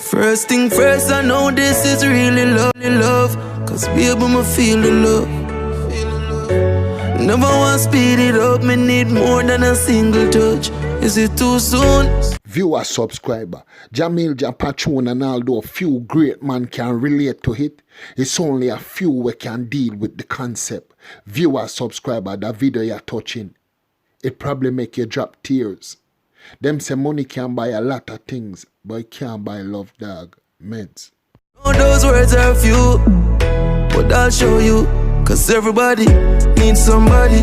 First thing first, I know this is really love. Cause baby, I'ma feel the love. Never want to speed it up, me need more than a single touch. Is it too soon? Viewer, subscriber, Jahmiel Patron, and although a few great men can relate to it, it's only a few we can deal with the concept. Viewer, subscriber, the video you're touching, it probably make you drop tears. Them say money can buy a lot of things, but it can't buy love, dog. Meds. Oh, those words are few, but I'll show you. Cause everybody needs somebody.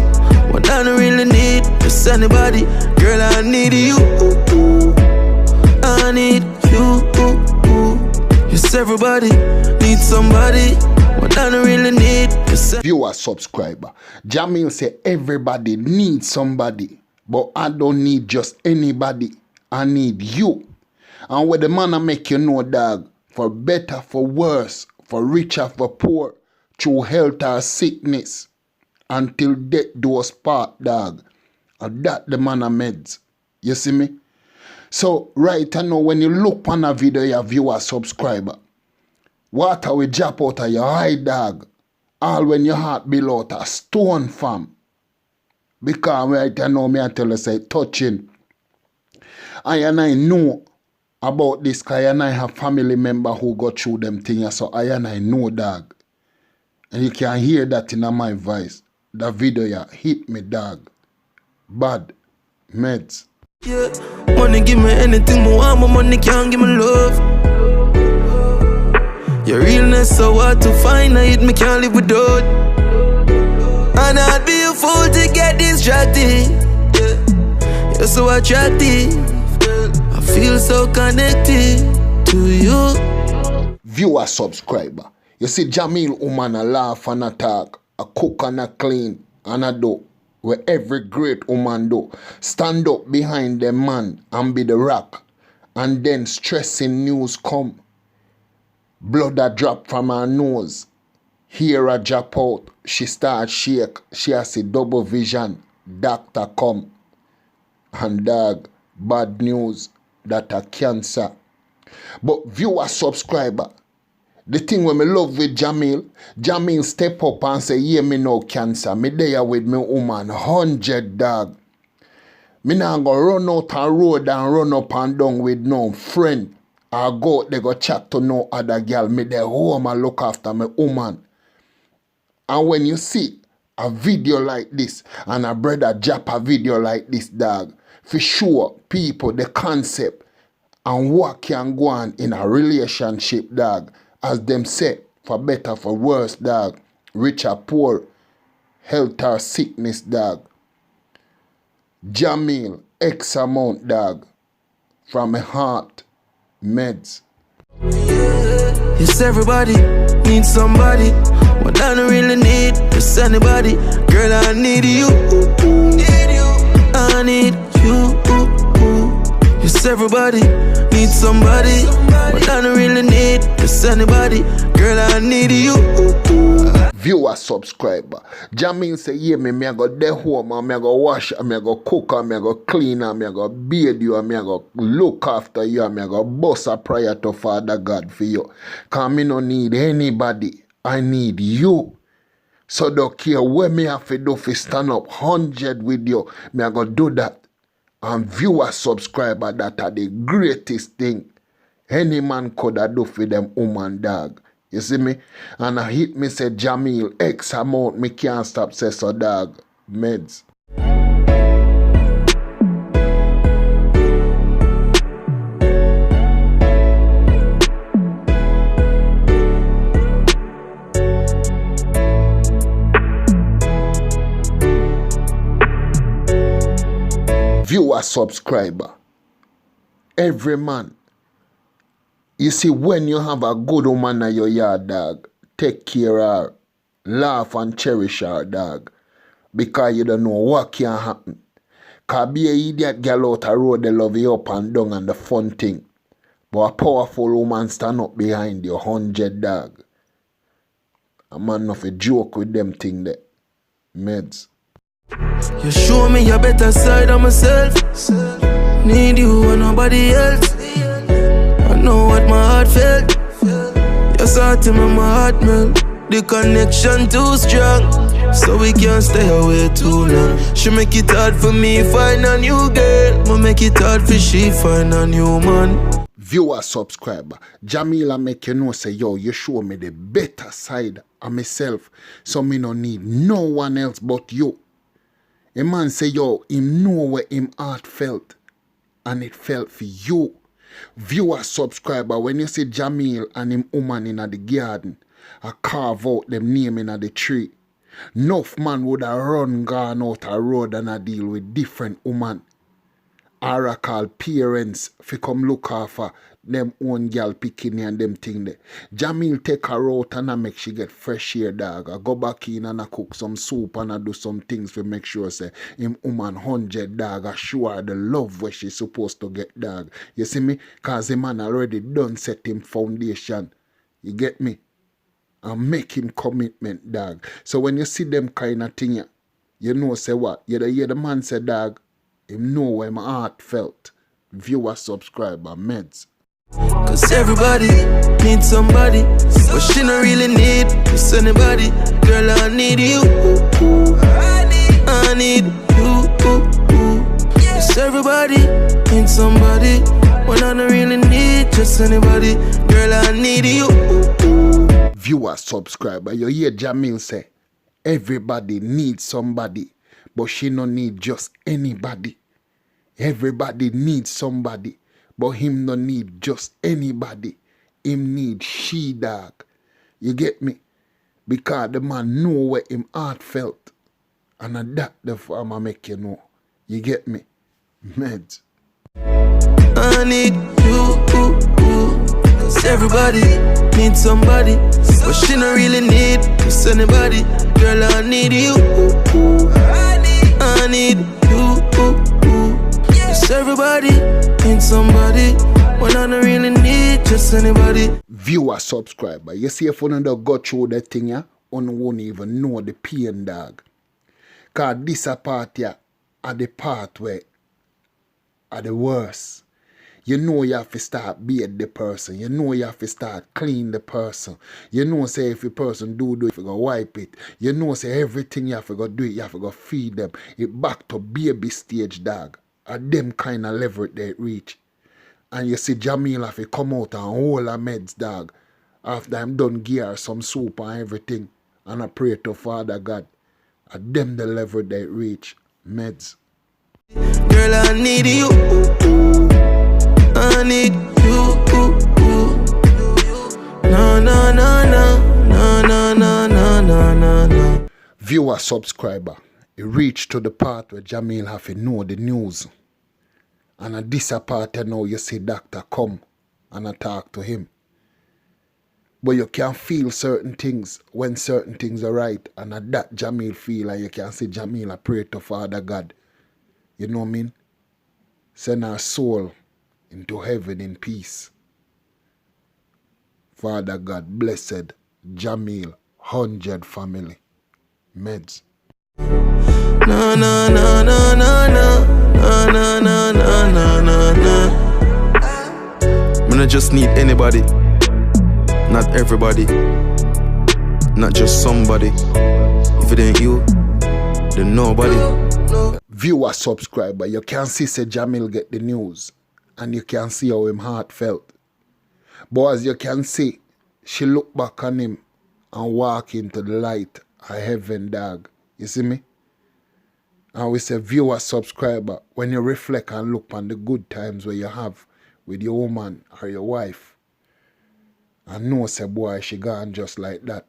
What I don't really need is anybody. Girl, I need you. I need you. Yes, everybody needs somebody. What I don't really need is Viewer, subscriber, Jahmiel say everybody needs somebody, but I don't need just anybody. I need you. And where the man I make you know, dog, for better, for worse, for richer, for poor, through health or sickness, until death do us part, dog. And that the man of meds. You see me? So, right now, when you look on a video, your viewer, subscriber, water will drop out of your eye, dog. All when your heart below out a stone, fam. Because right now, me I tell you, say, touching. I know about this, because I have family member who go through them things, so I know, dog. And you can hear that in my voice. The video ya hit me, dog. Bad. Meds. Yeah, money give me anything more, my money can't give me love. Your realness so hard to find, I hit me can't live without. And I'd be a fool to get distracted. Yeah, you're so attractive. I feel so connected to you. Viewer, subscriber. You see Jahmiel woman a laugh and a talk, a cook and a clean and a do. Where every great woman do. Stand up behind the man and be the rock. And then stressing news come. Blood a drop from her nose. Hair a drop out. She start shake. She has a double vision. Doctor come. And dog, bad news that a cancer. But viewer, subscriber, the thing when me love with Jahmiel step up and say, yeah, me no cancer. Me there with me woman, 100 dog. Me not go run out a road and run up and down with no friend. I go, they go chat to no other girl. Me there home and look after my woman. And when you see a video like this, and a brother drop a video like this, dog, for sure, people, the concept, and what can go on in a relationship, dog, as them say, for better, for worse, dog, rich or poor, health or sickness, dog. Jahmiel, X amount, dog, from my heart, meds. Yes, everybody needs somebody. What I don't really need is anybody. Girl, I need you. I need you. Yes, everybody needs somebody. What I don't really need is anybody. Girl, I need you. Viewer, subscriber, Jahmiel say, yeah, me I go there home, and me I go wash, and me I go cook, and me I go clean, and me I go bathe you, and me I go look after you, and me I go bust a prayer to Father God for you. Because me no need anybody. I need you. So don't care where me have to do for stand up 100 with you. Me I go do that. And viewer, subscriber, that are the greatest thing any man could have do for them woman, dog. You see me? And I hit me say Jahmiel X amount, me can't stop say so, dog. Meds. Viewer, subscriber, every man, you see, when you have a good woman in your yard, dog, take care of her, laugh and cherish her, dog, because you don't know what can happen. Because be an idiot girl out the road, they love you up and down and the fun thing. But a powerful woman stand up behind you, 100 dog. A man not a joke with them thing there. Meds. You show me your better side of myself. Need you and nobody else. I know what my heart heartfelt. Your heart in my heart melt. The connection too strong, so we can't stay away too long. She make it hard for me find a new girl, but make it hard for she find a new man. Viewer, subscriber, Jahmiel make you know say yo, you show me the better side of myself, so me no need no one else but you. A man say yo, him know where him heart felt, and it felt for you. Viewer, subscriber, when you see Jahmiel and him woman in the garden, I carve out them name in the tree. Enough man would have run gone out a road and a deal with different woman. Or I call parents fi come look after them own girl picking and them thing there. Jahmiel take her out and I make she get fresh air, dog. I go back in and I cook some soup and I do some things to make sure say him woman 100, dog. I show her the love where she supposed to get, dog. You see me? Cause the man already done set him foundation. You get me? And make him commitment, dog. So when you see them kind of thing, you know say what? You hear the man say, dog, him know where my heart felt. Viewer, subscriber, meds. Cause everybody needs somebody, but she don't really need just anybody. Girl, I need you. I need you. Cause everybody needs somebody, but I don't really need just anybody. Girl, I need you. Viewer, subscriber, you hear Jahmiel say, everybody needs somebody, but she no need just anybody. Everybody needs somebody, but him no need just anybody. Him need she, dog. You get me? Because the man know where him heart felt. And that the farmer make you know. You get me? Meds. I need you. Cause everybody needs somebody, but she don't really need just anybody. Girl, I need you. I need you. Yes, everybody needs somebody, but I don't really need just anybody. Viewer, subscriber, you see if you don't go through that thing, you won't even know the pain, dog. Cause this a part here are the part where are the worst. You know you have to start beat the person. You know you have to start clean the person. You know say if a person do it, you have to go wipe it. You know say everything you have to go do it, you have to go feed them. It back to baby stage, dog. At them kind of level they reach. And you see Jahmiel have to come out and hold a meds, dog. After I'm done gear some soup and everything. And I pray to Father God. At them the level they reach. Meds. Girl, I need you. I need you. No, no, no, no, no, no, no, no, no, no. Viewer, subscriber, it reached to the part where Jahmiel have to know the news. And at this part now you see doctor come and I talk to him. But you can feel certain things when certain things are right. And at that Jahmiel feel and you can see Jahmiel I pray to Father God. You know what I mean? Send our soul into heaven in peace. Father God, blessed Jahmiel 100 family. Meds. No, no, no, no, no, no. No, no, no, no, no, no, no. I don't just need anybody. Not everybody. Not just somebody. If it ain't you, then nobody. Viewer, subscriber, you can see say Jahmiel get the news. And you can see how him heart felt. But as you can see, she look back on him and walk into the light of heaven, dog. You see me? And we say, viewer, subscriber, when you reflect and look on the good times where you have with your woman or your wife, and know, say, boy, she gone just like that.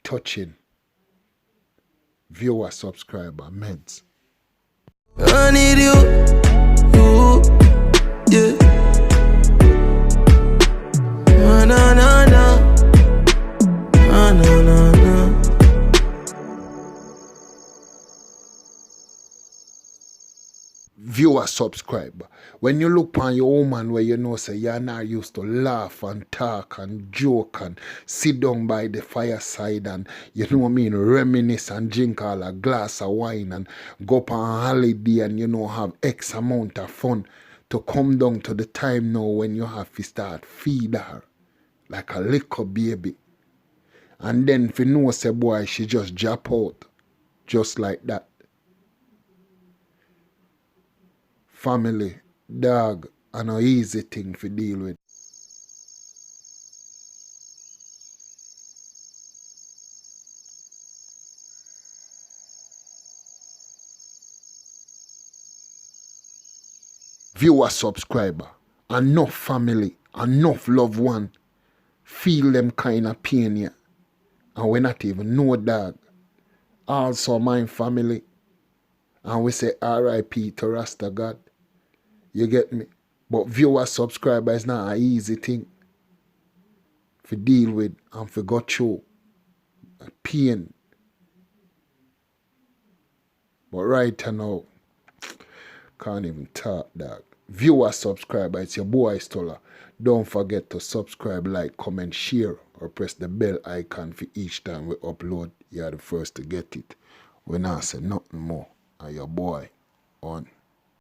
Touching. Viewer, subscriber, meds. I need you, yeah. No, no, no, no. No, no, no, no. Viewer, subscriber, when you look on your woman where you know say you're not used to laugh and talk and joke and sit down by the fireside and you know what I mean, reminisce and drink all a glass of wine and go up on holiday and you know have X amount of fun to come down to the time now when you have to start feed her like a little baby. And then if you know say boy, she just drop out just like that. Family, dog, are no easy thing to deal with. Viewer, subscriber, enough family, enough loved one feel them kind of pain here. And we not even know dog. Also my family. And we say R.I.P. to Rasta God. You get me? But viewer, subscriber is not an easy thing to deal with and to go through. Pain. But right now, can't even talk, dog. Viewer, subscriber, it's your boy Jahmiel. Don't forget to subscribe, like, comment, share, or press the bell icon for each time we upload. You're the first to get it. We not say nothing more. And your boy on.